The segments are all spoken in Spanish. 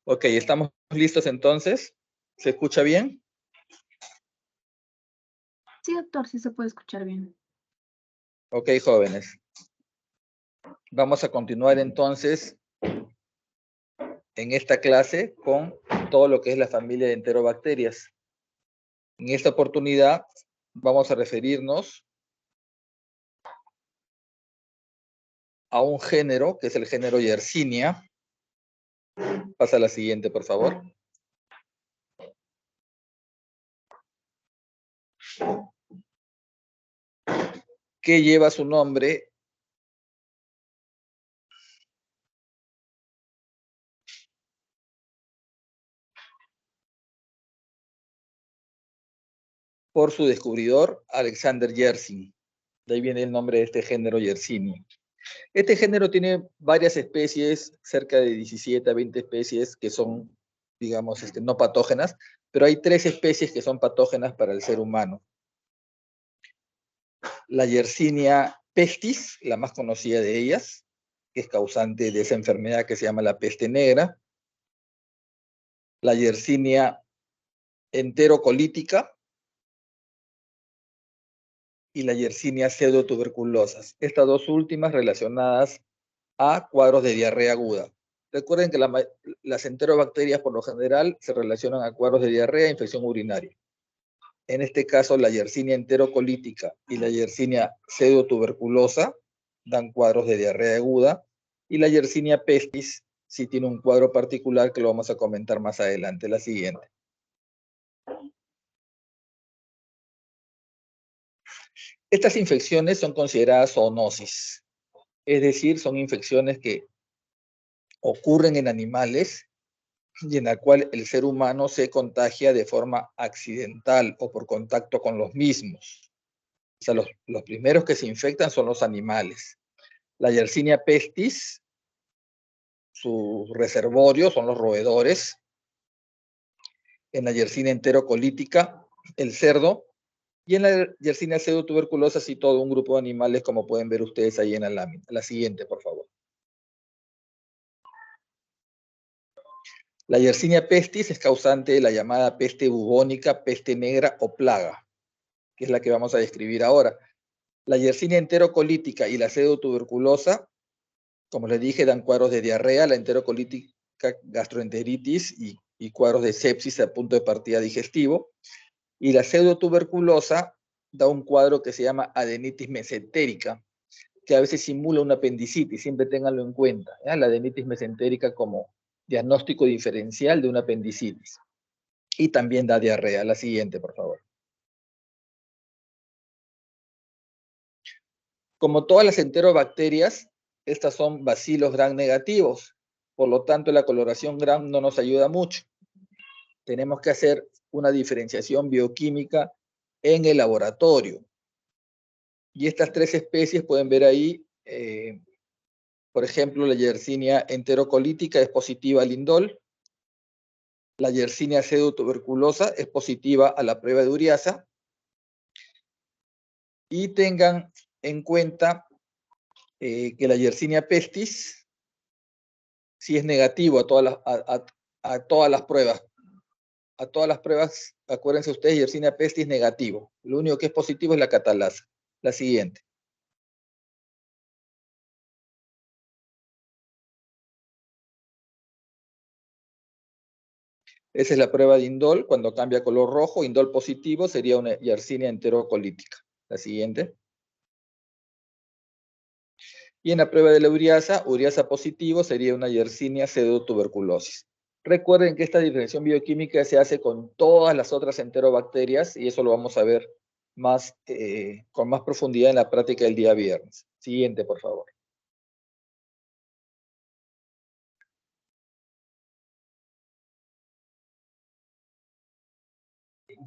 Ok, ¿estamos listos entonces? ¿Se escucha bien? Sí, doctor, sí se puede escuchar bien. Ok, jóvenes. Vamos a continuar entonces en esta clase con todo lo que es la familia de enterobacterias. En esta oportunidad vamos a referirnos a un género, que es el género Yersinia. Pasa a la siguiente, por favor. Que lleva su nombre por su descubridor, Alexander Yersin. De ahí viene el nombre de este género Yersinia. Este género tiene varias especies, cerca de 17 a 20 especies que son, digamos, no patógenas, pero hay 3 especies que son patógenas para el ser humano. La Yersinia pestis, la más conocida de ellas, que es causante de esa enfermedad que se llama la peste negra. La Yersinia enterocolítica y la Yersinia pseudotuberculosas. Estas dos últimas relacionadas a cuadros de diarrea aguda. Recuerden que las enterobacterias por lo general se relacionan a cuadros de diarrea e infección urinaria. En este caso, la Yersinia enterocolítica y la Yersinia pseudotuberculosa dan cuadros de diarrea aguda, y la Yersinia pestis sí tiene un cuadro particular que lo vamos a comentar más adelante, la siguiente. Estas infecciones son consideradas zoonosis, es decir, son infecciones que ocurren en animales y en la cual el ser humano se contagia de forma accidental o por contacto con los mismos. O sea, los primeros que se infectan son los animales. La Yersinia pestis, su reservorio son los roedores. En la Yersinia enterocolítica, el cerdo. Y en la Yersinia pseudotuberculosa, sí, todo un grupo de animales, como pueden ver ustedes ahí en la lámina. La siguiente, por favor. La Yersinia pestis es causante de la llamada peste bubónica, peste negra o plaga, que es la que vamos a describir ahora. La Yersinia enterocolítica y la pseudotuberculosa, como les dije, dan cuadros de diarrea, la enterocolítica gastroenteritis y cuadros de sepsis a punto de partida digestivo. Y la pseudotuberculosa da un cuadro que se llama adenitis mesentérica, que a veces simula una apendicitis, siempre ténganlo en cuenta, ¿ya? La adenitis mesentérica como diagnóstico diferencial de una apendicitis. Y también da diarrea. La siguiente, por favor. Como todas las enterobacterias, estas son bacilos gram negativos. Por lo tanto, la coloración gram no nos ayuda mucho. Tenemos que hacer una diferenciación bioquímica en el laboratorio. Y estas 3 especies pueden ver ahí, por ejemplo, la Yersinia enterocolítica es positiva al indol. La Yersinia pseudotuberculosa es positiva a la prueba de Uriasa. Y tengan en cuenta que la Yersinia pestis sí es negativo a todas las pruebas. A todas las pruebas, acuérdense ustedes, Yersinia pestis negativo. Lo único que es positivo es la catalasa. La siguiente. Esa es la prueba de indol. Cuando cambia color rojo, indol positivo, sería una Yersinia enterocolítica. La siguiente. Y en la prueba de la Uriasa positivo, sería una Yersinia pseudotuberculosis. Recuerden que esta diferenciación bioquímica se hace con todas las otras enterobacterias, y eso lo vamos a ver más, con más profundidad en la práctica del día viernes. Siguiente, por favor.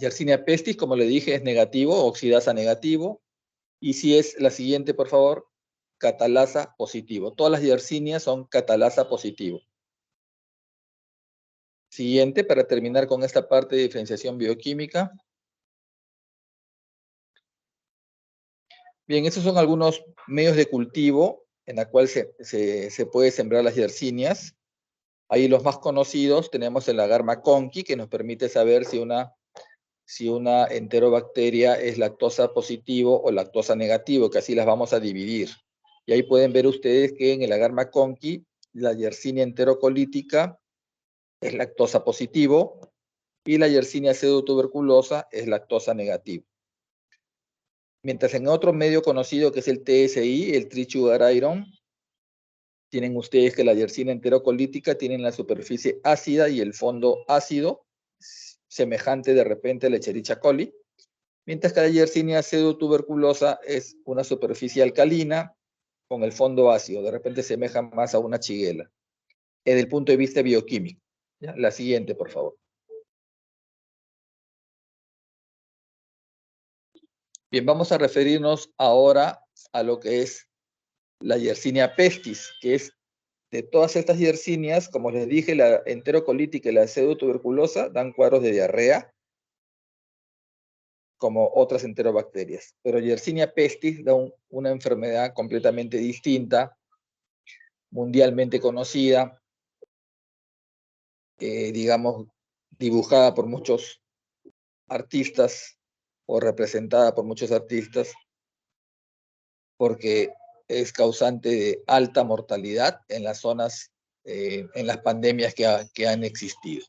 Yersinia pestis, como le dije, es negativo, oxidasa negativo. Y si es la siguiente, por favor, catalasa positivo. Todas las Yersinias son catalasa positivo. Siguiente, para terminar con esta parte de diferenciación bioquímica. Bien, estos son algunos medios de cultivo en la cual se puede sembrar las yersinias. Ahí los más conocidos tenemos el agar McConkey, que nos permite saber si una enterobacteria es lactosa positivo o lactosa negativo, que así las vamos a dividir. Y ahí pueden ver ustedes que en el agar McConkey, la Yersinia enterocolítica es lactosa positivo y la Yersinia pseudotuberculosa es lactosa negativo. Mientras en otro medio conocido que es el TSI, el Trisugar Iron, tienen ustedes que la Yersinia enterocolítica tiene la superficie ácida y el fondo ácido, semejante de repente a la Escherichia coli, mientras que la Yersinia pseudotuberculosa es una superficie alcalina con el fondo ácido, de repente semeja más a una shigella, desde el punto de vista bioquímico. ¿Ya? La siguiente, por favor. Bien, vamos a referirnos ahora a lo que es la Yersinia pestis, que es de todas estas yersinias, como les dije, la enterocolítica y la pseudotuberculosa dan cuadros de diarrea, como otras enterobacterias. Pero Yersinia pestis da una enfermedad completamente distinta, mundialmente conocida, digamos, dibujada por muchos artistas o representada por muchos artistas, porque es causante de alta mortalidad en las zonas, en las pandemias que han existido.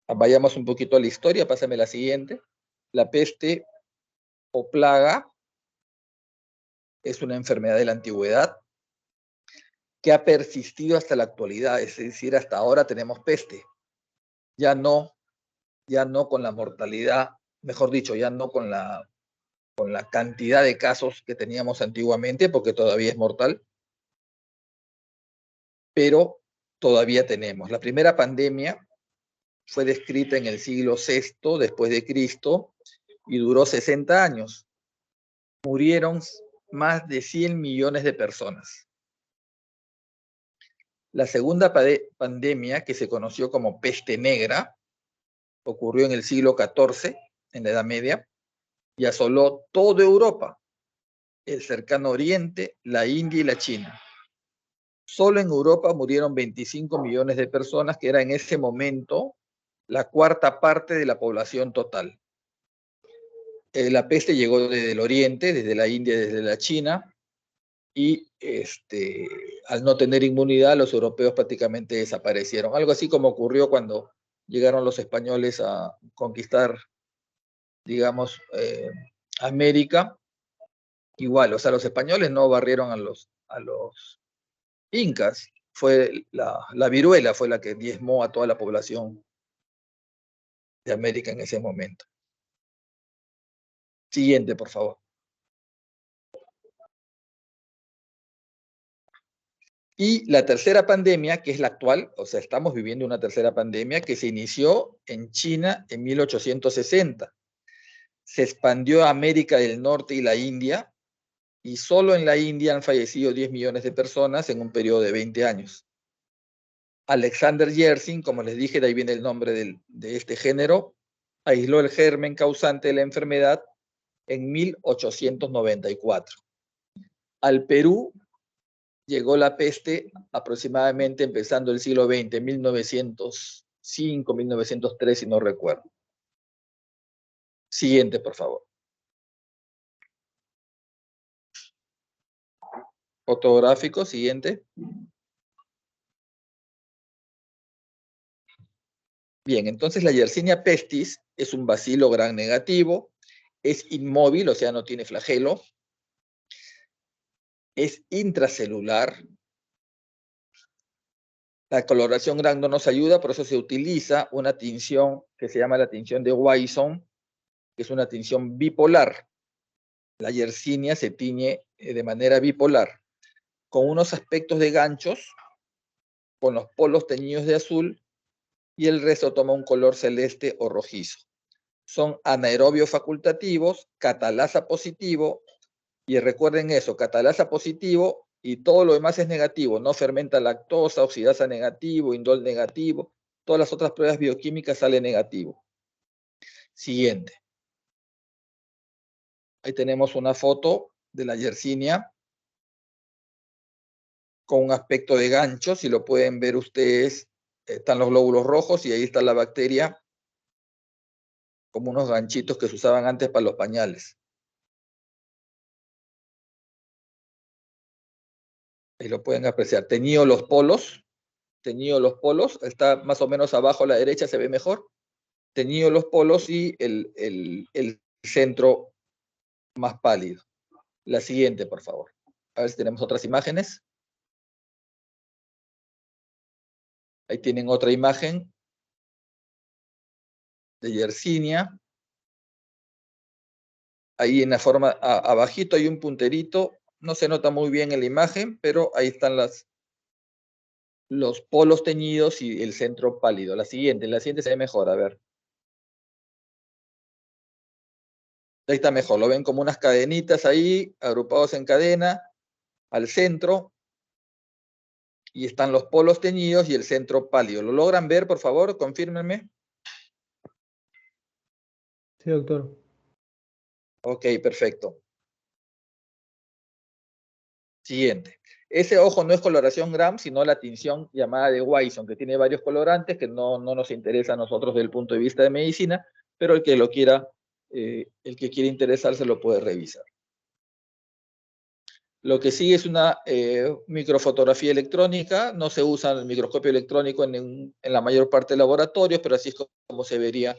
Vayamos un poquito a la historia, pásame la siguiente. La peste o plaga es una enfermedad de la antigüedad que ha persistido hasta la actualidad, es decir, hasta ahora tenemos peste. Ya no con la mortalidad, mejor dicho, ya no con la cantidad de casos que teníamos antiguamente, porque todavía es mortal, pero todavía tenemos. La primera pandemia fue descrita en el siglo VI después de Cristo y duró 60 años. Murieron más de 100 millones de personas. La segunda pandemia, que se conoció como peste negra, ocurrió en el siglo XIV, en la Edad Media, y asoló toda Europa, el cercano Oriente, la India y la China. Solo en Europa murieron 25 millones de personas, que era en ese momento la cuarta parte de la población total. La peste llegó desde el Oriente, desde la India, desde la China, y al no tener inmunidad, los europeos prácticamente desaparecieron. Algo así como ocurrió cuando llegaron los españoles a conquistar, digamos, América. Igual, o sea, los españoles no barrieron a los incas. Fue la viruela fue la que diezmó a toda la población de América en ese momento. Siguiente, por favor. Y la tercera pandemia, que es la actual, o sea, estamos viviendo una tercera pandemia que se inició en China en 1860. Se expandió a América del Norte y la India, y solo en la India han fallecido 10 millones de personas en un periodo de 20 años. Alexander Yersin, como les dije, de ahí viene el nombre de este género, aisló el germen causante de la enfermedad en 1894. Al Perú llegó la peste aproximadamente empezando el siglo XX, 1905, 1903, si no recuerdo. Siguiente, por favor. Fotográfico, siguiente. Bien, entonces la Yersinia pestis es un bacilo gram negativo, es inmóvil, o sea, no tiene flagelo, es intracelular. La coloración gram no nos ayuda, por eso se utiliza una tinción que se llama la tinción de Wison, que es una tinción bipolar. La Yersinia se tiñe de manera bipolar, con unos aspectos de ganchos, con los polos teñidos de azul, y el resto toma un color celeste o rojizo. Son anaerobios facultativos, catalasa positivo, y recuerden eso, catalasa positivo y todo lo demás es negativo, no fermenta lactosa, oxidasa negativo, indol negativo, todas las otras pruebas bioquímicas salen negativo. Siguiente. Ahí tenemos una foto de la Yersinia con un aspecto de gancho. Si lo pueden ver ustedes, están los glóbulos rojos y ahí está la bacteria, como unos ganchitos que se usaban antes para los pañales. Ahí lo pueden apreciar. Teñido los polos, está más o menos abajo a la derecha, se ve mejor. Teñido los polos y el centro más pálido. La siguiente, por favor. A ver si tenemos otras imágenes. Ahí tienen otra imagen de Yersinia. Ahí en la forma, abajito hay un punterito. No se nota muy bien en la imagen, pero ahí están los polos teñidos y el centro pálido. La siguiente se ve mejor, a ver. Ahí está mejor, lo ven como unas cadenitas ahí, agrupados en cadena, al centro, y están los polos teñidos y el centro pálido. ¿Lo logran ver, por favor? Confírmenme. Sí, doctor. Ok, perfecto. Siguiente. Ese ojo no es coloración Gram, sino la tinción llamada de Wison, que tiene varios colorantes que no nos interesa a nosotros desde el punto de vista de medicina, pero el que lo quiera, el que quiera interesarse lo puede revisar. Lo que sigue es una microfotografía electrónica. No se usa el microscopio electrónico en la mayor parte de laboratorios, pero así es como se vería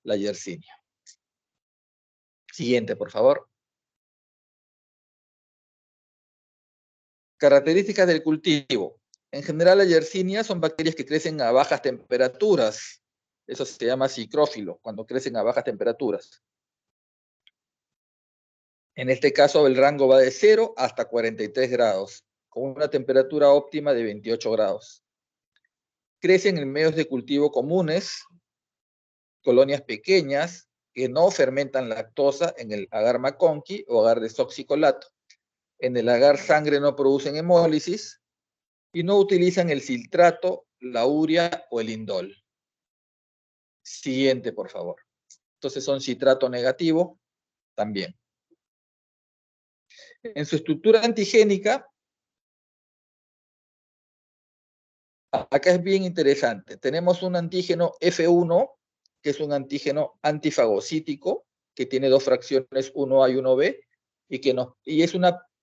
la Yersinia. Siguiente, por favor. Características del cultivo. En general, las Yersinias son bacterias que crecen a bajas temperaturas. Eso se llama psicrófilo, cuando crecen a bajas temperaturas. En este caso, el rango va de 0 hasta 43 grados, con una temperatura óptima de 28 grados. Crecen en medios de cultivo comunes, colonias pequeñas, que no fermentan lactosa en el agar McConkey o agar desoxicolato. En el agar sangre no producen hemólisis y no utilizan el citrato, la urea o el indol. Siguiente, por favor. Entonces son citrato negativo también. En su estructura antigénica, acá es bien interesante. Tenemos un antígeno F1, que es un antígeno antifagocítico, que tiene dos fracciones 1A y 1B, y es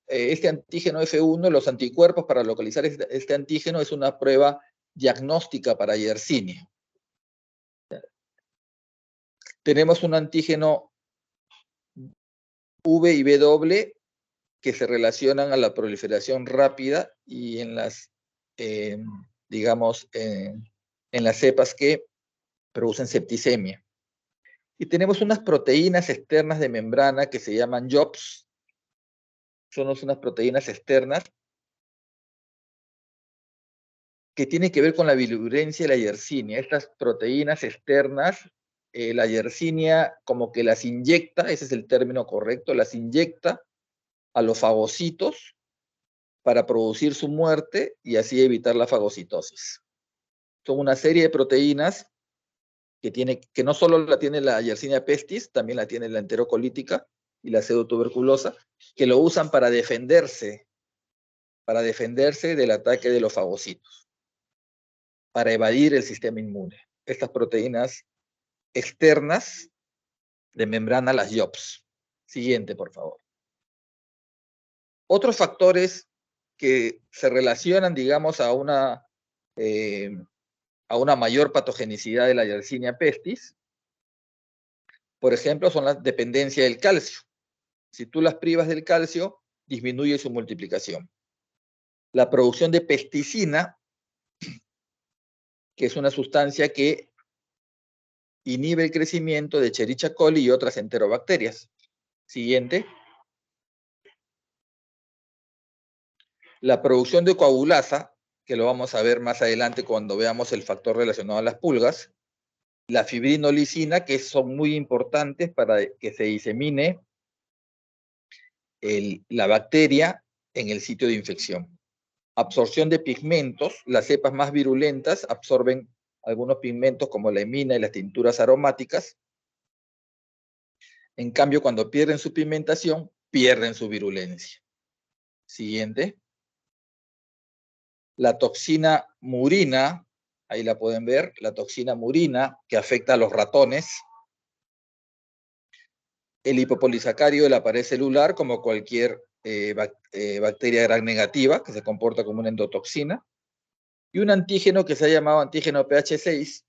este antígeno F1, los anticuerpos para localizar este antígeno, es una prueba diagnóstica para Yersinia. Tenemos un antígeno V y W que se relacionan a la proliferación rápida y en las, digamos, en las cepas que producen septicemia. Y tenemos unas proteínas externas de membrana que se llaman JOPs. Son unas proteínas externas que tienen que ver con la virulencia de la Yersinia. Estas proteínas externas, la Yersinia como que las inyecta, ese es el término correcto, las inyecta a los fagocitos para producir su muerte y así evitar la fagocitosis. Son una serie de proteínas que no solo la tiene la Yersinia pestis, también la tiene la enterocolítica y la pseudotuberculosa, que lo usan para defenderse del ataque de los fagocitos, para evadir el sistema inmune. Estas proteínas externas de membrana, las JOPs. Siguiente, por favor. Otros factores que se relacionan, digamos, a una mayor patogenicidad de la Yersinia pestis, por ejemplo, son la dependencia del calcio. Si tú las privas del calcio, disminuye su multiplicación. La producción de pesticina, que es una sustancia que inhibe el crecimiento de Escherichia coli y otras enterobacterias. Siguiente. La producción de coagulasa, que lo vamos a ver más adelante cuando veamos el factor relacionado a las pulgas. La fibrinolicina, que son muy importantes para que se disemine la bacteria en el sitio de infección. Absorción de pigmentos, las cepas más virulentas absorben algunos pigmentos como la hemina y las tinturas aromáticas. En cambio, cuando pierden su pigmentación, pierden su virulencia. Siguiente. La toxina murina, ahí la pueden ver, la toxina murina que afecta a los ratones. El hipopolisacario de la pared celular, como cualquier bacteria gram negativa, que se comporta como una endotoxina. Y un antígeno que se ha llamado antígeno pH6,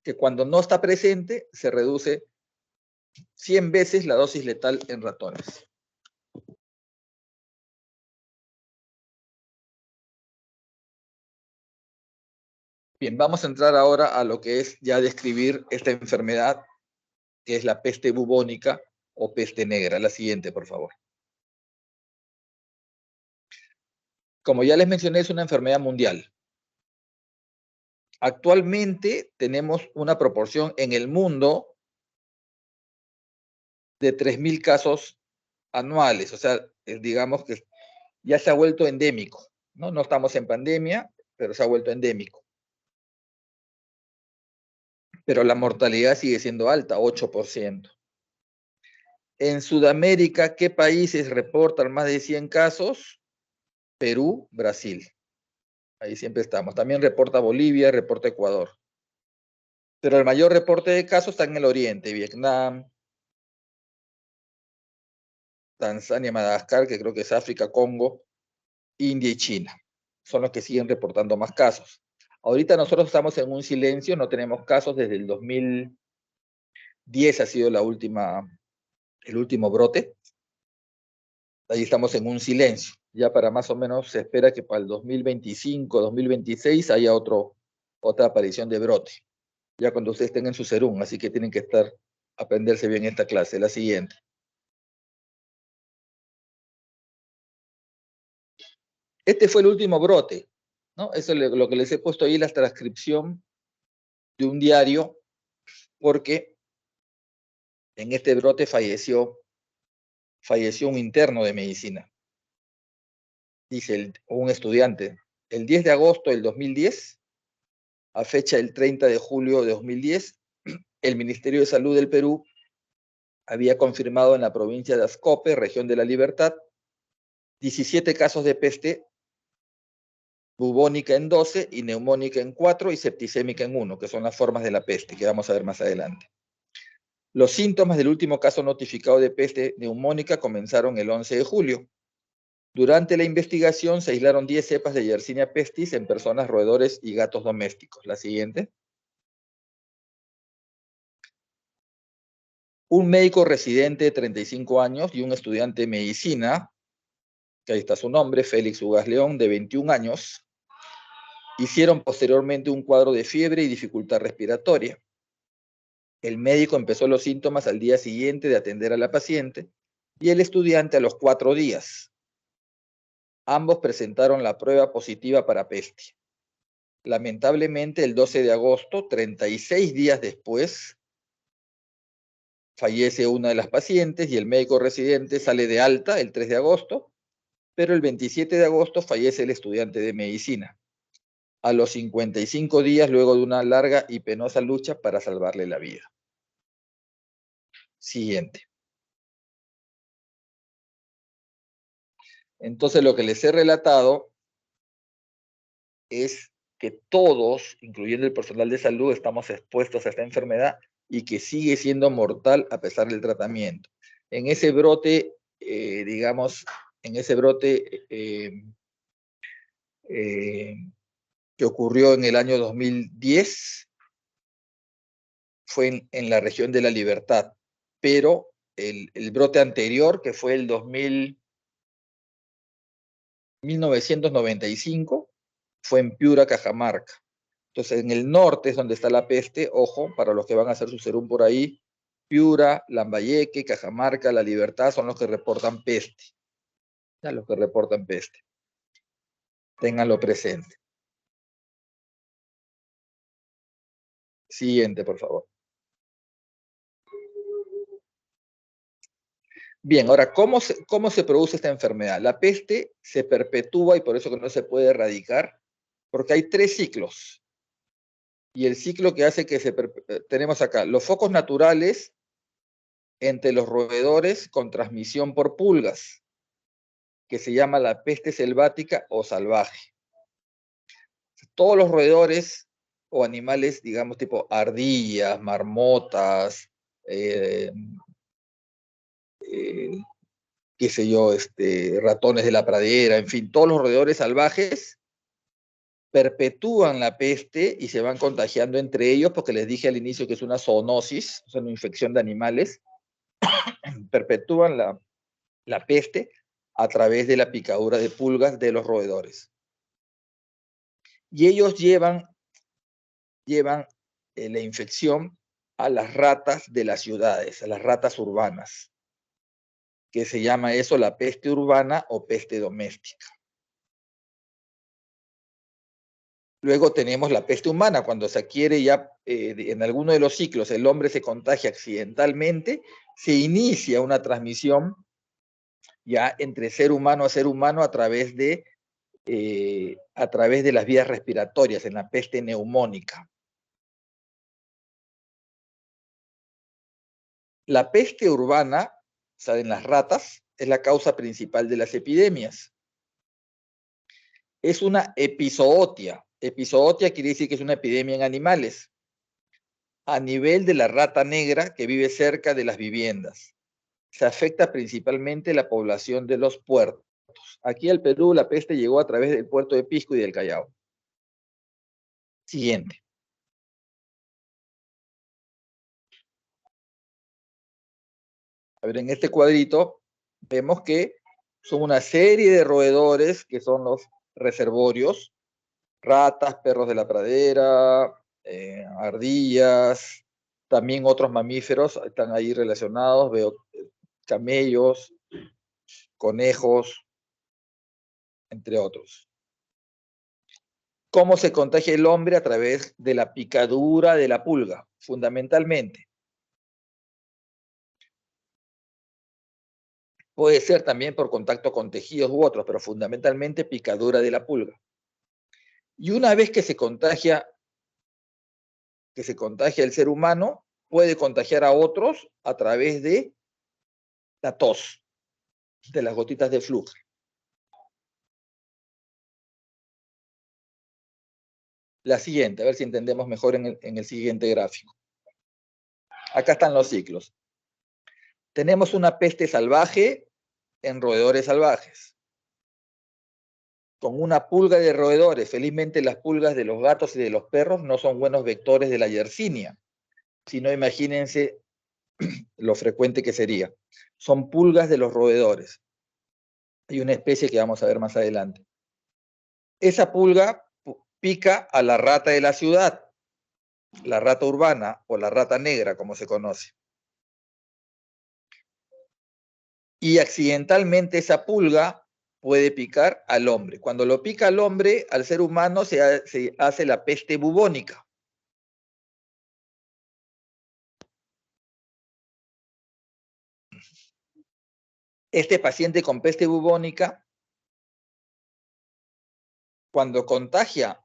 que cuando no está presente se reduce 100 veces la dosis letal en ratones. Bien, vamos a entrar ahora a lo que es ya describir esta enfermedad, que es la peste bubónica o peste negra. La siguiente, por favor. Como ya les mencioné, es una enfermedad mundial. Actualmente tenemos una proporción en el mundo de 3.000 casos anuales, o sea, digamos que ya se ha vuelto endémico, ¿no? No estamos en pandemia, pero se ha vuelto endémico. Pero la mortalidad sigue siendo alta, 8%. En Sudamérica, ¿qué países reportan más de 100 casos? Perú, Brasil. Ahí siempre estamos. También reporta Bolivia, reporta Ecuador. Pero el mayor reporte de casos está en el oriente, Vietnam, Tanzania, Madagascar, que creo que es África, Congo, India y China. Son los que siguen reportando más casos. Ahorita nosotros estamos en un silencio, no tenemos casos desde el 2010, ha sido el último brote. Ahí estamos en un silencio. Ya para más o menos se espera que para el 2025, 2026 haya otra aparición de brote. Ya cuando ustedes tengan su serum, así que tienen que aprenderse bien esta clase. La siguiente. Este fue el último brote, ¿no? Eso es lo que les he puesto ahí, la transcripción de un diario, porque en este brote falleció un interno de medicina. Dice un estudiante, el 10 de agosto del 2010, a fecha del 30 de julio de 2010, el Ministerio de Salud del Perú había confirmado en la provincia de Ascope, región de La Libertad, 17 casos de peste bubónica en 12 y neumónica en 4 y septicémica en 1, que son las formas de la peste, que vamos a ver más adelante. Los síntomas del último caso notificado de peste neumónica comenzaron el 11 de julio. Durante la investigación se aislaron 10 cepas de Yersinia pestis en personas, roedores y gatos domésticos. La siguiente. Un médico residente de 35 años y un estudiante de medicina, que ahí está su nombre, Félix Ugas León, de 21 años, hicieron posteriormente un cuadro de fiebre y dificultad respiratoria. El médico empezó los síntomas al día siguiente de atender a la paciente y el estudiante a los 4 días. Ambos presentaron la prueba positiva para peste. Lamentablemente, el 12 de agosto, 36 días después, fallece una de las pacientes y el médico residente sale de alta el 3 de agosto, pero el 27 de agosto fallece el estudiante de medicina, a los 55 días luego de una larga y penosa lucha para salvarle la vida. Siguiente. Entonces, lo que les he relatado es que todos, incluyendo el personal de salud, estamos expuestos a esta enfermedad y que sigue siendo mortal a pesar del tratamiento. En ese brote, que ocurrió en el año 2010, fue en la región de La Libertad, pero el brote anterior, que fue el 1995, fue en Piura, Cajamarca. Entonces, en el norte es donde está la peste, ojo, para los que van a hacer su serum por ahí, Piura, Lambayeque, Cajamarca, La Libertad son los que reportan peste. Ya, los que reportan peste. Ténganlo presente. Siguiente, por favor. Bien, ahora, ¿cómo se produce esta enfermedad? La peste se perpetúa y por eso que no se puede erradicar, porque hay 3 ciclos. Y el ciclo que hace que tenemos acá, los focos naturales entre los roedores con transmisión por pulgas, que se llama la peste selvática o salvaje. todos los roedores o animales, digamos, tipo ardillas, marmotas, eh, eh, qué sé yo, ratones de la pradera, en fin, todos los roedores salvajes perpetúan la peste y se van contagiando entre ellos, porque les dije al inicio que es una zoonosis, o sea, una infección de animales, perpetúan la peste a través de la picadura de pulgas de los roedores. Y ellos llevan la infección a las ratas de las ciudades, a las ratas urbanas, que se llama eso la peste urbana o peste doméstica. Luego tenemos la peste humana, cuando se adquiere ya en alguno de los ciclos, el hombre se contagia accidentalmente, se inicia una transmisión ya entre ser humano a ser humano a través de las vías respiratorias, en la peste neumónica. La peste urbana, o sea, en las ratas, es la causa principal de las epidemias. Es una epizootia. Epizootia quiere decir que es una epidemia en animales, a nivel de la rata negra que vive cerca de las viviendas. Se afecta principalmente la población de los puertos. Aquí al Perú la peste llegó a través del puerto de Pisco y del Callao. Siguiente. A ver, en este cuadrito vemos que son una serie de roedores que son los reservorios, ratas, perros de la pradera, ardillas, también otros mamíferos están ahí relacionados, veo camellos, conejos, entre otros. ¿Cómo se contagia el hombre? A través de la picadura de la pulga, fundamentalmente. Puede ser también por contacto con tejidos u otros, pero fundamentalmente picadura de la pulga. Y una vez que se contagia el ser humano, puede contagiar a otros a través de la tos, de las gotitas de flujo. La siguiente, a ver si entendemos mejor en el siguiente gráfico. Acá están los ciclos. Tenemos una peste salvaje en roedores salvajes, con una pulga de roedores. Felizmente las pulgas de los gatos y de los perros no son buenos vectores de la yersinia. Si no, imagínense lo frecuente que sería. Son pulgas de los roedores. Hay una especie que vamos a ver más adelante. Esa pulga pica a la rata de la ciudad, la rata urbana o la rata negra, como se conoce. Y accidentalmente esa pulga puede picar al hombre. Cuando lo pica al hombre, al ser humano se hace la peste bubónica. Este paciente con peste bubónica, cuando contagia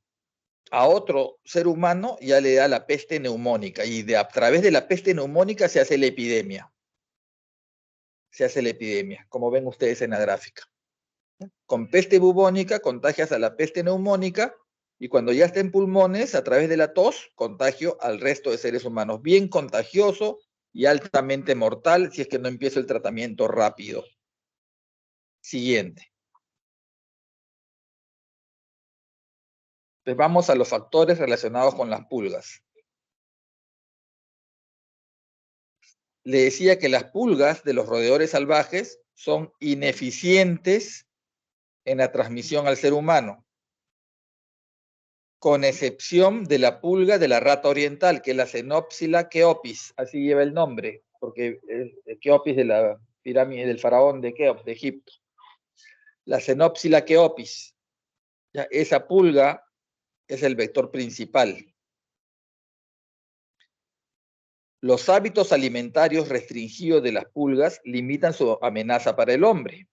a otro ser humano, ya le da la peste neumónica. Y a través de la peste neumónica se hace la epidemia. Se hace la epidemia, como ven ustedes en la gráfica. Con peste bubónica contagias a la peste neumónica y cuando ya está en pulmones, a través de la tos, contagio al resto de seres humanos. Bien contagioso y altamente mortal si es que no empieza el tratamiento rápido. Siguiente. Pues vamos a los factores relacionados con las pulgas. Le decía que las pulgas de los roedores salvajes son ineficientes en la transmisión al ser humano, con excepción de la pulga de la rata oriental, que es la Xenopsila Keopis, así lleva el nombre, porque es Keopis de la pirámide del faraón de Keops, de Egipto. La Xenopsila Keopis, ya, esa pulga es el vector principal. Los hábitos alimentarios restringidos de las pulgas limitan su amenaza para el hombre.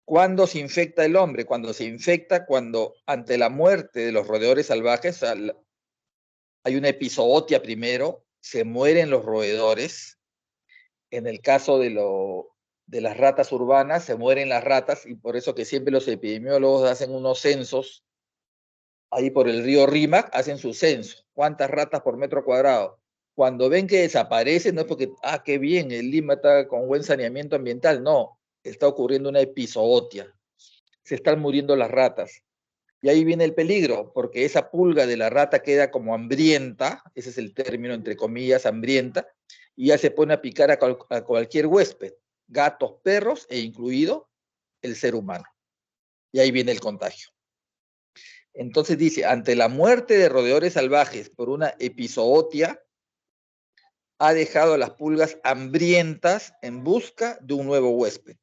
¿Cuándo se infecta el hombre? Cuando se infecta, cuando ante la muerte de los roedores salvajes, hay una epizootia primero, se mueren los roedores. En el caso de las ratas urbanas, se mueren las ratas y por eso que siempre los epidemiólogos hacen unos censos ahí por el río Rímac, hacen su censo. ¿Cuántas ratas por metro cuadrado? Cuando ven que desaparecen, no es porque, qué bien, el Lima está con buen saneamiento ambiental. No, está ocurriendo una epizootia. Se están muriendo las ratas. Y ahí viene el peligro, porque esa pulga de la rata queda como hambrienta, ese es el término entre comillas, hambrienta, y ya se pone a picar a cualquier huésped, gatos, perros e incluido el ser humano. Y ahí viene el contagio. Entonces dice, ante la muerte de roedores salvajes por una epizootia, ha dejado a las pulgas hambrientas en busca de un nuevo huésped.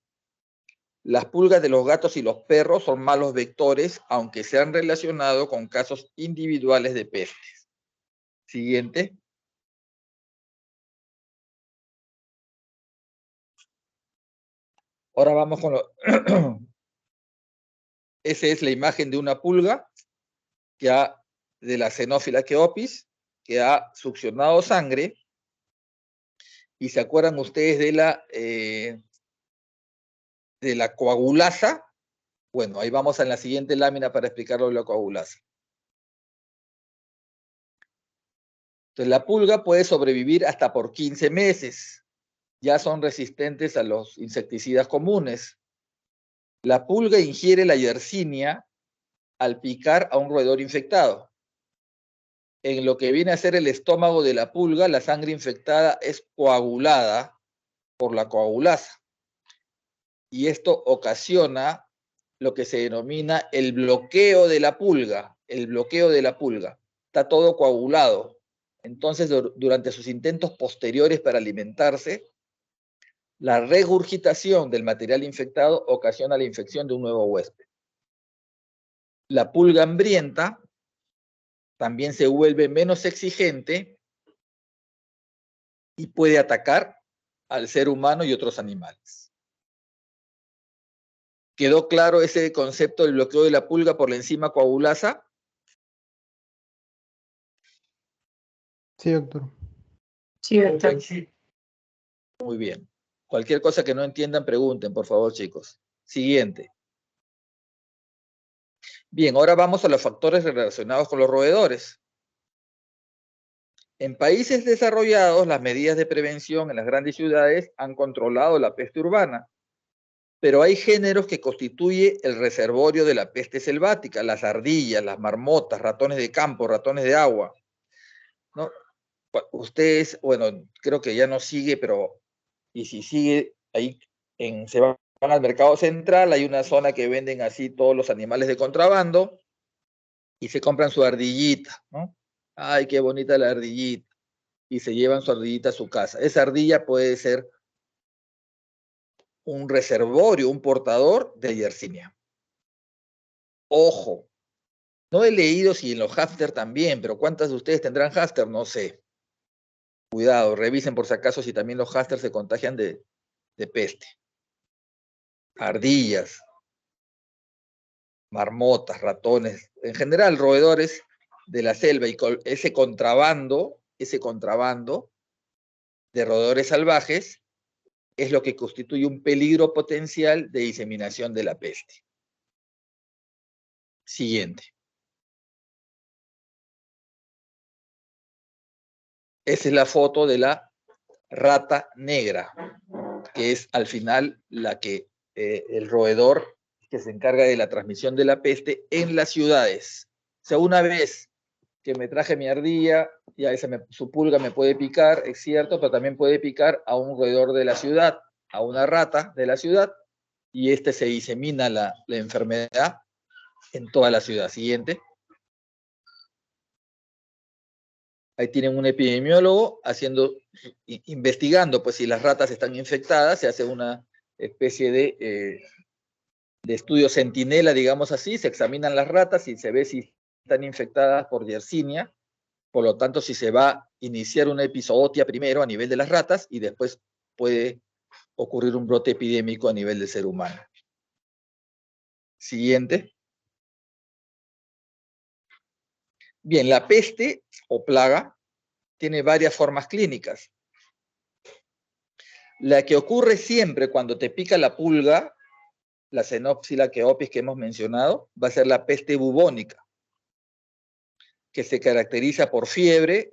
Las pulgas de los gatos y los perros son malos vectores, aunque se han relacionado con casos individuales de pestes. Siguiente. Ahora vamos con lo... Esa es la imagen de una pulga de la Xenophila Keopis, que ha succionado sangre. Y se acuerdan ustedes de la coagulasa. Bueno, ahí vamos en la siguiente lámina para explicarlo de la coagulasa. Entonces, la pulga puede sobrevivir hasta por 15 meses. Ya son resistentes a los insecticidas comunes. La pulga ingiere la yersinia al picar a un roedor infectado. En lo que viene a ser el estómago de la pulga, la sangre infectada es coagulada por la coagulasa. Y esto ocasiona lo que se denomina el bloqueo de la pulga. El bloqueo de la pulga. Está todo coagulado. Entonces, durante sus intentos posteriores para alimentarse, la regurgitación del material infectado ocasiona la infección de un nuevo huésped. La pulga hambrienta también se vuelve menos exigente y puede atacar al ser humano y otros animales. ¿Quedó claro ese concepto del bloqueo de la pulga por la enzima coagulasa? Sí, doctor. Sí, doctor. Muy bien. Cualquier cosa que no entiendan, pregunten, por favor, chicos. Siguiente. Bien, ahora vamos a los factores relacionados con los roedores. En países desarrollados, las medidas de prevención en las grandes ciudades han controlado la peste urbana, pero hay géneros que constituyen el reservorio de la peste selvática, las ardillas, las marmotas, ratones de campo, ratones de agua, ¿no? Ustedes, bueno, creo que ya no sigue, pero y si sigue, ahí se van al mercado central, hay una zona que venden así todos los animales de contrabando y se compran su ardillita, ¿no? Ay, qué bonita la ardillita. Y se llevan su ardillita a su casa. Esa ardilla puede ser un reservorio, un portador de Yersinia. Ojo, no he leído si en los hámster también, pero ¿cuántas de ustedes tendrán hámster? No sé. Cuidado, revisen por si acaso si también los hámsters se contagian de peste. Ardillas, marmotas, ratones, en general roedores de la selva y ese contrabando de roedores salvajes es lo que constituye un peligro potencial de diseminación de la peste. Siguiente. Esa es la foto de la rata negra, que es al final la que el roedor que se encarga de la transmisión de la peste en las ciudades. O sea, una vez que me traje mi ardilla, ya su pulga me puede picar, es cierto, pero también puede picar a un roedor de la ciudad, a una rata de la ciudad, y se disemina la enfermedad en toda la ciudad. Siguiente. Ahí tienen un epidemiólogo investigando pues, si las ratas están infectadas, se hace una especie de estudio centinela, digamos así, se examinan las ratas y se ve si están infectadas por Yersinia, por lo tanto si se va a iniciar una epizootia primero a nivel de las ratas y después puede ocurrir un brote epidémico a nivel del ser humano. Siguiente. Bien, la peste o plaga tiene varias formas clínicas. La que ocurre siempre cuando te pica la pulga, la Xenophila Keopis que hemos mencionado, va a ser la peste bubónica. que se caracteriza por fiebre,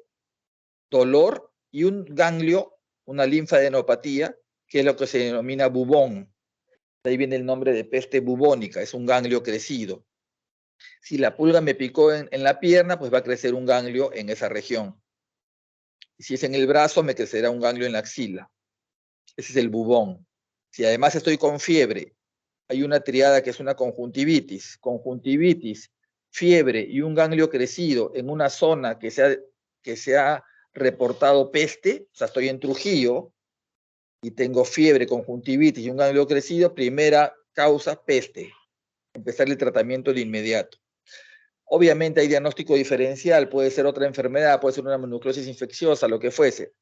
dolor y un ganglio, una linfadenopatía, que es lo que se denomina bubón. De ahí viene el nombre de peste bubónica, es un ganglio crecido. Si la pulga me picó en la pierna, pues va a crecer un ganglio en esa región. Y si es en el brazo, me crecerá un ganglio en la axila. Ese es el bubón. Si además estoy con fiebre, hay una triada que es una conjuntivitis, fiebre y un ganglio crecido en una zona que se ha reportado peste, o sea, estoy en Trujillo y tengo fiebre, conjuntivitis y un ganglio crecido, primera causa, peste. Empezar el tratamiento de inmediato. Obviamente hay diagnóstico diferencial, puede ser otra enfermedad, puede ser una mononucleosis infecciosa, lo que fuese.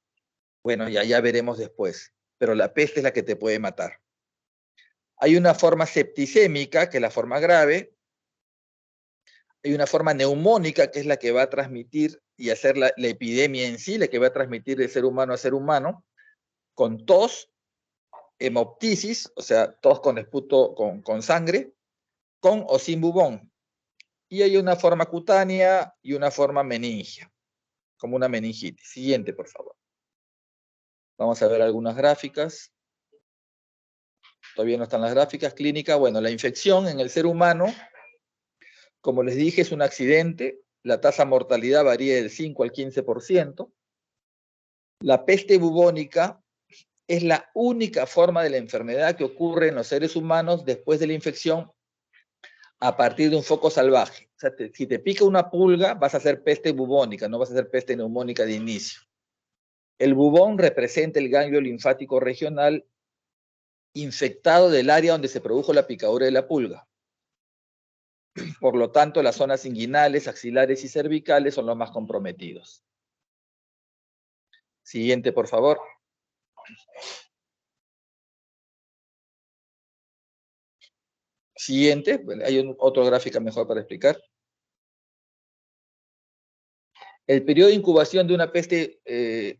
Bueno, ya veremos después, pero la peste es la que te puede matar. Hay una forma septicémica, que es la forma grave. Hay una forma neumónica, que es la que va a transmitir y hacer la epidemia en sí, la que va a transmitir de ser humano a ser humano, con tos, hemoptisis, o sea, tos con esputo, con sangre, con o sin bubón. Y hay una forma cutánea y una forma meningia, como una meningitis. Siguiente, por favor. Vamos a ver algunas gráficas. Todavía no están las gráficas. Clínica, bueno, la infección en el ser humano, como les dije, es un accidente. La tasa de mortalidad varía del 5 al 15%. La peste bubónica es la única forma de la enfermedad que ocurre en los seres humanos después de la infección a partir de un foco salvaje. O sea, si te pica una pulga, vas a hacer peste bubónica, no vas a hacer peste neumónica de inicio. El bubón representa el ganglio linfático regional infectado del área donde se produjo la picadura de la pulga. Por lo tanto, las zonas inguinales, axilares y cervicales son los más comprometidos. Siguiente, por favor. Siguiente, bueno, hay otra gráfica mejor para explicar. El periodo de incubación de una peste, de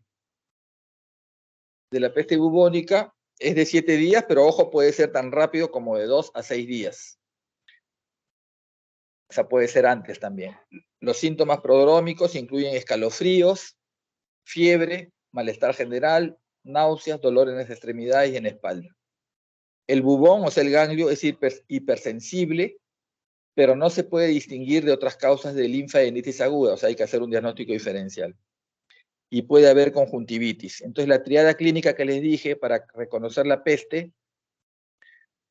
la peste bubónica es de 7 días, pero ojo, puede ser tan rápido como de 2 a 6 días. O sea, puede ser antes también. Los síntomas prodrómicos incluyen escalofríos, fiebre, malestar general, náuseas, dolor en las extremidades y en la espalda. El bubón, o sea, el ganglio, es hipersensible, pero no se puede distinguir de otras causas de linfadenititis aguda, o sea, hay que hacer un diagnóstico diferencial. Y puede haber conjuntivitis. Entonces, la triada clínica que les dije para reconocer la peste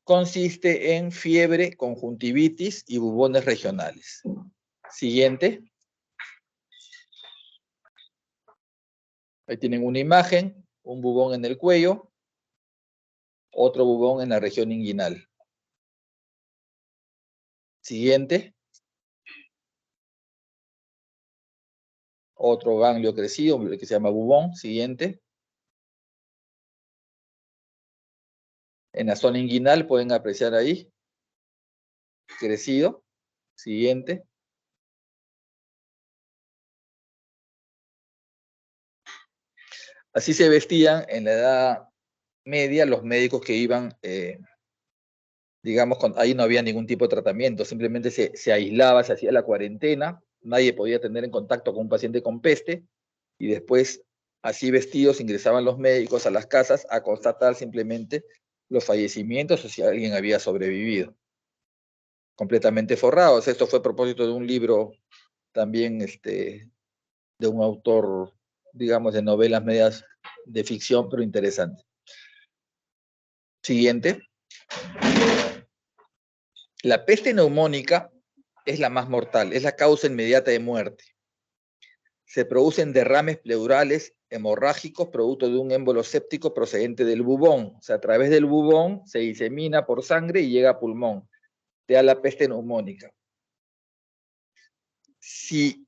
consiste en fiebre, conjuntivitis y bubones regionales. Siguiente. Ahí tienen una imagen, un bubón en el cuello, otro bubón en la región inguinal. Siguiente. Otro ganglio crecido que se llama bubón. Siguiente. En la zona inguinal pueden apreciar ahí. Crecido. Siguiente. Así se vestían en la Edad Media los médicos que iban, digamos, ahí no había ningún tipo de tratamiento, simplemente se aislaba, se hacía la cuarentena, nadie podía tener en contacto con un paciente con peste, y después, así vestidos, ingresaban los médicos a las casas a constatar simplemente los fallecimientos o si alguien había sobrevivido. Completamente forrados. Esto fue a propósito de un libro también de un autor, digamos, de novelas medias de ficción, pero interesante. Siguiente. La peste neumónica es la más mortal, es la causa inmediata de muerte. Se producen derrames pleurales hemorrágicos producto de un émbolo séptico procedente del bubón. O sea, a través del bubón se disemina por sangre y llega a pulmón. Te da la peste neumónica. Si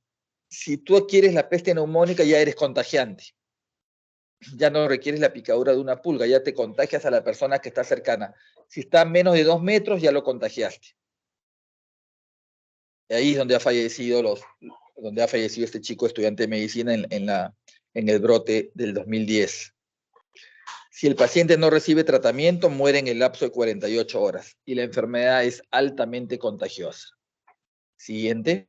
tú adquieres la peste neumónica, ya eres contagiante. Ya no requieres la picadura de una pulga, ya te contagias a la persona que está cercana. Si está a menos de 2 metros, ya lo contagiaste. Ahí es donde ha fallecido este chico estudiante de medicina en el brote del 2010. Si el paciente no recibe tratamiento, muere en el lapso de 48 horas y la enfermedad es altamente contagiosa. Siguiente.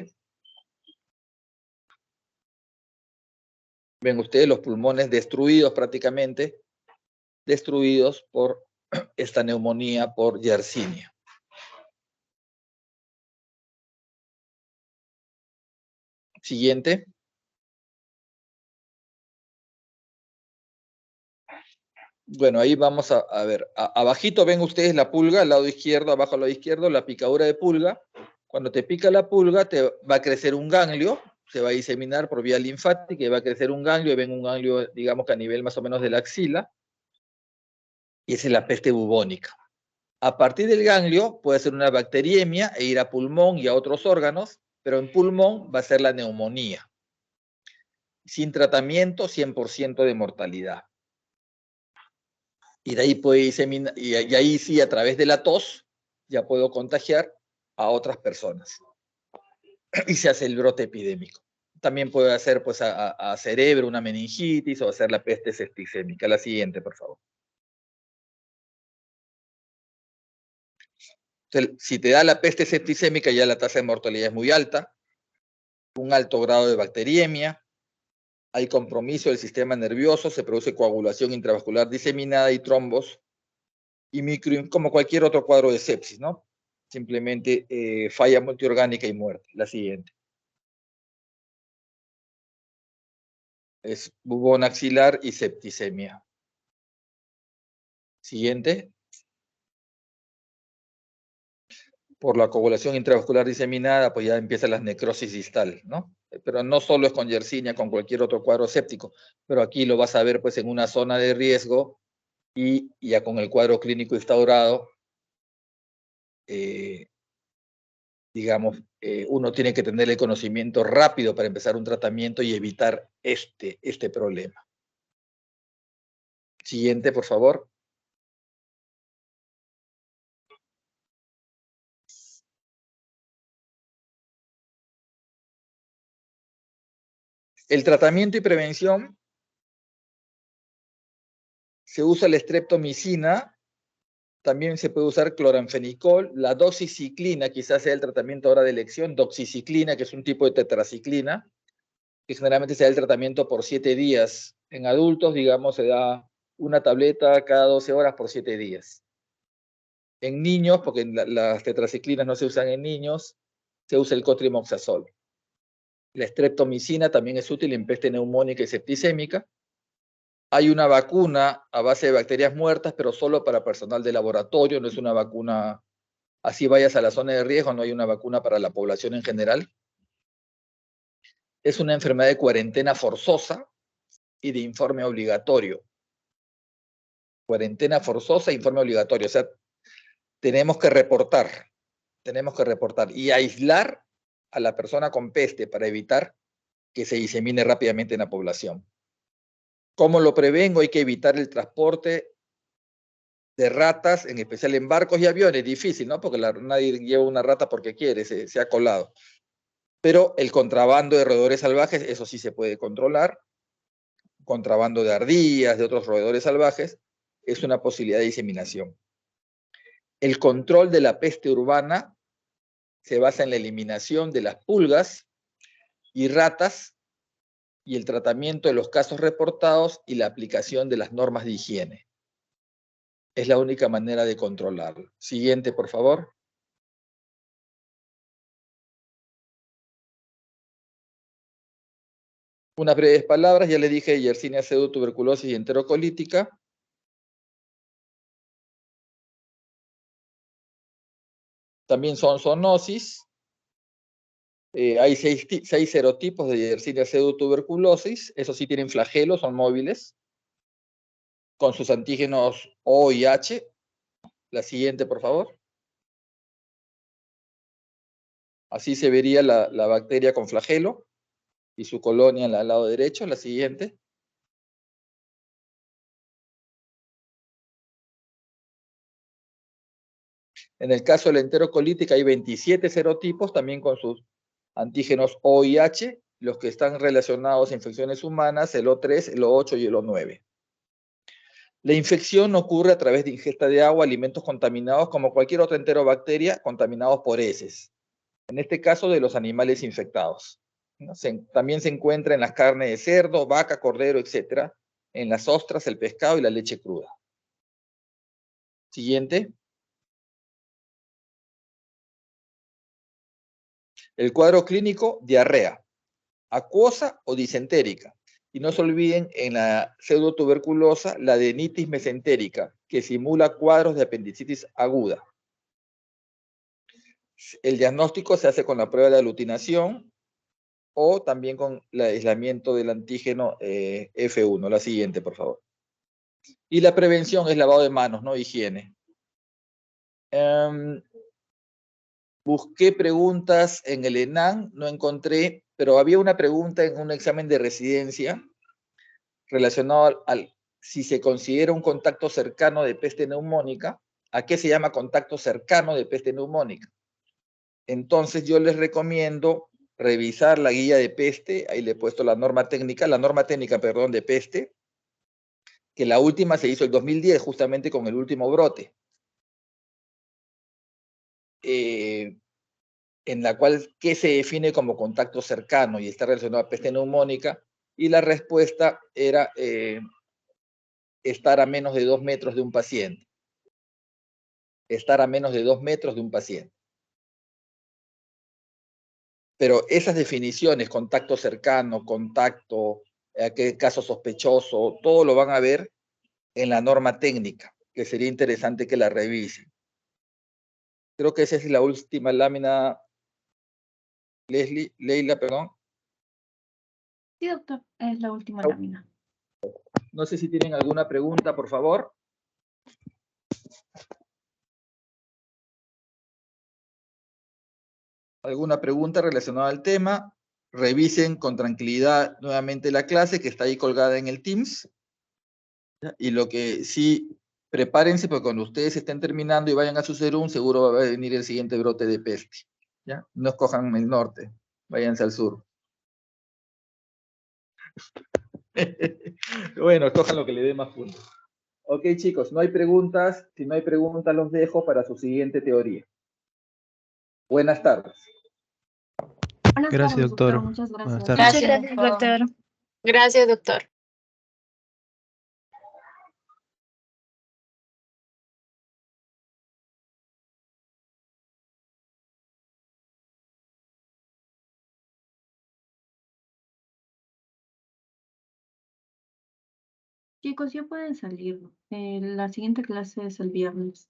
Ven ustedes los pulmones destruidos prácticamente, destruidos por esta neumonía por Yersinia. Siguiente. Bueno, ahí vamos a ver. Abajito ven ustedes la pulga, al lado izquierdo, abajo al lado izquierdo, la picadura de pulga. Cuando te pica la pulga, te va a crecer un ganglio, se va a diseminar por vía linfática y va a crecer un ganglio, y ven un ganglio, digamos que a nivel más o menos de la axila, y esa es la peste bubónica. A partir del ganglio puede ser una bacteriemia e ir a pulmón y a otros órganos, pero en pulmón va a ser la neumonía. Sin tratamiento, 100% de mortalidad. Y de ahí puede diseminar, y ahí sí, a través de la tos, ya puedo contagiar a otras personas. Y se hace el brote epidémico. También puede hacer pues, a cerebro una meningitis o hacer la peste septicémica. La siguiente, por favor. Entonces, si te da la peste septicémica, ya la tasa de mortalidad es muy alta, un alto grado de bacteriemia, hay compromiso del sistema nervioso, se produce coagulación intravascular diseminada y trombos, y como cualquier otro cuadro de sepsis, ¿no? Simplemente falla multiorgánica y muerte. La siguiente. Es bubón axilar y septicemia. Siguiente. Por la coagulación intravascular diseminada, pues ya empiezan las necrosis distal, ¿no? Pero no solo es con Yersinia, con cualquier otro cuadro séptico, pero aquí lo vas a ver pues en una zona de riesgo y ya con el cuadro clínico instaurado, digamos, uno tiene que tener el conocimiento rápido para empezar un tratamiento y evitar este problema. Siguiente, por favor. El tratamiento y prevención, se usa la streptomicina, también se puede usar cloranfenicol, la doxiciclina, quizás sea el tratamiento ahora de elección, doxiciclina, que es un tipo de tetraciclina, que generalmente se da el tratamiento por 7 días. En adultos, digamos, se da una tableta cada 12 horas por 7 días. En niños, porque las tetraciclinas no se usan en niños, se usa el cotrimoxazol. La streptomicina también es útil en peste neumónica y septicémica. Hay una vacuna a base de bacterias muertas, pero solo para personal de laboratorio, no es una vacuna, así vayas a la zona de riesgo, no hay una vacuna para la población en general. Es una enfermedad de cuarentena forzosa y de informe obligatorio. Cuarentena forzosa e informe obligatorio, o sea, tenemos que reportar y aislar a la persona con peste para evitar que se disemine rápidamente en la población. ¿Cómo lo prevengo? Hay que evitar el transporte de ratas, en especial en barcos y aviones. Difícil, ¿no? Porque nadie lleva una rata porque quiere, se ha colado. Pero el contrabando de roedores salvajes, eso sí se puede controlar. Contrabando de ardillas, de otros roedores salvajes, es una posibilidad de diseminación. El control de la peste urbana se basa en la eliminación de las pulgas y ratas y el tratamiento de los casos reportados y la aplicación de las normas de higiene. Es la única manera de controlarlo. Siguiente, por favor. Unas breves palabras, ya le dije Yersinia pseudotuberculosis y enterocolítica. También son zoonosis. Hay 6 serotipos de Yersinia pseudotuberculosis. Esos sí tienen flagelos, son móviles, con sus antígenos O y H. La siguiente, por favor. Así se vería la bacteria con flagelo y su colonia al lado derecho. La siguiente. En el caso de la enterocolítica hay 27 serotipos, también con sus antígenos O y H, los que están relacionados a infecciones humanas, el O3, el O8 y el O9. La infección ocurre a través de ingesta de agua, alimentos contaminados, como cualquier otra enterobacteria, contaminados por heces. En este caso, de los animales infectados. ¿no? También se encuentra en las carnes de cerdo, vaca, cordero, etc. En las ostras, el pescado y la leche cruda. Siguiente. El cuadro clínico, diarrea, acuosa o disentérica. Y no se olviden en la pseudotuberculosa, la adenitis mesentérica, que simula cuadros de apendicitis aguda. El diagnóstico se hace con la prueba de aglutinación o también con el aislamiento del antígeno F1. La siguiente, por favor. Y la prevención es lavado de manos, no higiene. Busqué preguntas en el ENAM, no encontré, pero había una pregunta en un examen de residencia relacionado al si se considera un contacto cercano de peste neumónica. ¿A qué se llama contacto cercano de peste neumónica? Entonces yo les recomiendo revisar la guía de peste, ahí le he puesto la norma técnica, perdón, de peste, que la última se hizo el 2010, justamente con el último brote. En la cual, ¿qué se define como contacto cercano? Y está relacionado a peste neumónica, y la respuesta era estar a menos de 2 metros de un paciente. Estar a menos de 2 metros de un paciente. Pero esas definiciones, contacto cercano, contacto, qué caso sospechoso, todo lo van a ver en la norma técnica, que sería interesante que la revisen. Creo que esa es la última lámina, Leila, perdón. Sí, doctor, es la última lámina. No sé si tienen alguna pregunta, por favor. ¿Alguna pregunta relacionada al tema? Revisen con tranquilidad nuevamente la clase que está ahí colgada en el Teams. Y lo que sí, prepárense porque cuando ustedes estén terminando y vayan a su serum, seguro va a venir el siguiente brote de peste. ¿Ya? No escojan el norte, váyanse al sur. Bueno, escojan lo que le dé más puntos. Ok, chicos, no hay preguntas. Si no hay preguntas, los dejo para su siguiente teoría. Buenas tardes. Buenas Gracias, tardes, doctor. Muchas Buenas gracias. tardes. Gracias, doctor. Gracias, doctor. Chicos, ya pueden salir. La siguiente clase es el viernes.